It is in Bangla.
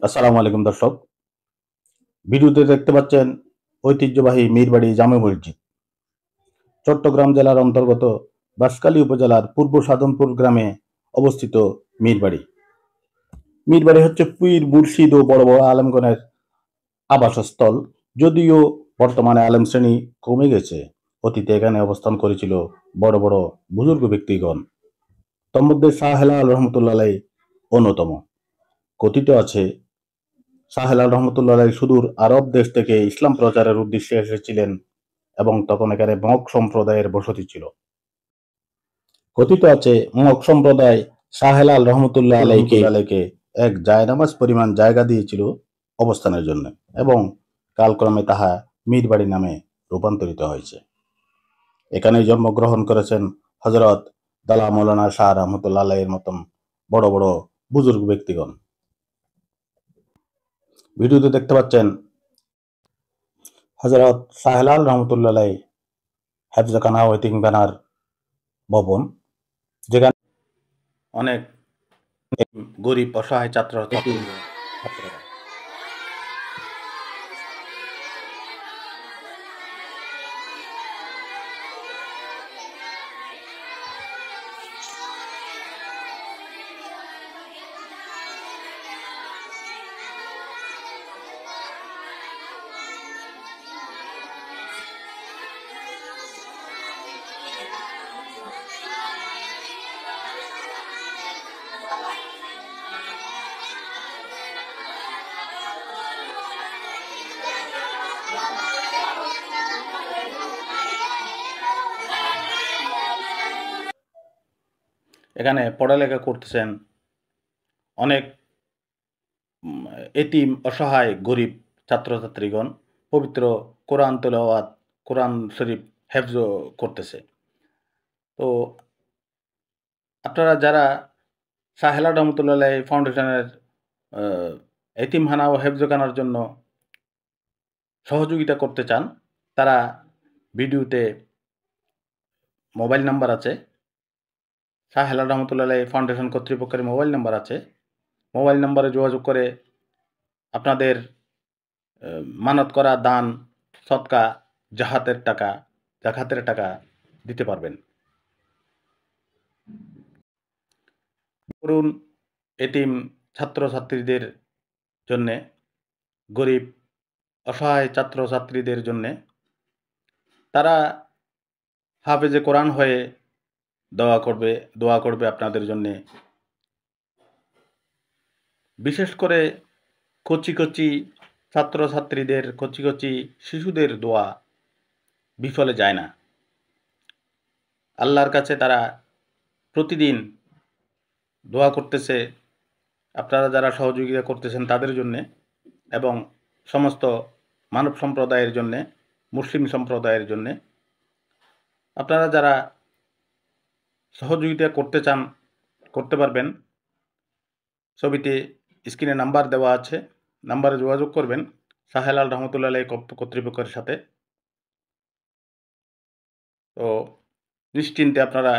আসসালামু আলাইকুম দর্শক। ভিডিওতে দেখতে পাচ্ছেন ঐতিহ্যবাহী মীরবাড়ি জামে মসজিদ। চট্টগ্রাম জেলার অন্তর্গত বাঁশখালী উপজেলার পূর্ব সাধনপুর গ্রামে অবস্থিত মীরবাড়ি। মীরবাড়ি হচ্ছে পীর মুর্শিদ ও বড় বড় আলেমগণের আবাসস্থল। যদিও বর্তমানে আলেম শ্রেণী কমে গেছে, অতীতে এখানে অবস্থান করেছিল বড় বড় বুজুর্গ ব্যক্তিগণ। তন্মধ্যে শাহ হেলাল রহমতুল্লাহ অন্যতম। কথিত আছে শাহ হেলাল রহমতুল্লাহ সুদূর আরব দেশ থেকে ইসলাম প্রচারের উদ্দেশ্যে এসেছিলেন এবং তখন এখানে মগ সম্প্রদায়ের বসতি ছিল। কথিত আছে মগ সম্প্রদায় শাহ হেলাল রহমতুল্লাহ আলাইকে এক জায়নামাজ পরিমাণ জায়গা দিয়েছিল অবস্থানের জন্য, এবং কালক্রমে তাহা মীরবাড়ি নামে রূপান্তরিত হয়েছে। এখানেই জন্মগ্রহণ করেছেন হজরত দালা মৌলানা শাহ রহমতুল্লাহ আলাইয়ের মতন বড় বড় বুজুর্গ ব্যক্তিগণ। ভিডিওতে দেখতে পাচ্ছেন হজরত শাহ হেলাল রহমতুল্লাহ হেফজখানা ও এতিমখানার ভবন, যেখানে অনেক গরিব অসহায় ছাত্ররা এখানে পড়ালেখা করতেছেন অনেক এতিম অসহায় গরিব ছাত্রছাত্রীগণ পবিত্র কোরআন তেলাওয়াত, কোরআন শরীফ হেফজ করতেছে। তো আপনারা যারা শাহ হেলাল রহমতুল্লাহ ফাউন্ডেশনের এতিমখানা ও হেফজখানার জন্য সহযোগিতা করতে চান, তারা ভিডিওতে মোবাইল নাম্বার আছে, শাহ হেলাল রহমতুল্লাহ ফাউন্ডেশন কর্তৃপক্ষের মোবাইল নাম্বার আছে। মোবাইল নাম্বারে যোগাযোগ করে আপনাদের মানত করা দান, সদকা, জাকাতের টাকা দিতে পারবেন। করুন এতিম ছাত্রছাত্রীদের জন্যে, গরিব অসহায় ছাত্রছাত্রীদের জন্যে। তারা হাফেজে কোরআন হয়ে দোয়া করবে আপনাদের জন্যে। বিশেষ করে কচি কচি ছাত্রছাত্রীদের, কচি কচি শিশুদের দোয়া বিফলে যায় না। আল্লাহর কাছে তারা প্রতিদিন দোয়া করতেছে আপনারা যারা সহযোগিতা করতেছেন তাদের জন্যে, এবং সমস্ত মানব সম্প্রদায়ের জন্যে, মুসলিম সম্প্রদায়ের জন্যে। আপনারা যারা সহযোগিতা করতে চান করতে পারবেন। ছবিতে স্ক্রিনে নাম্বার দেওয়া আছে, নাম্বারে যোগাযোগ করবেন শাহ হেলাল রহমতুল্লাহ কর্তৃপক্ষের সাথে। তো নিশ্চিন্তে আপনারা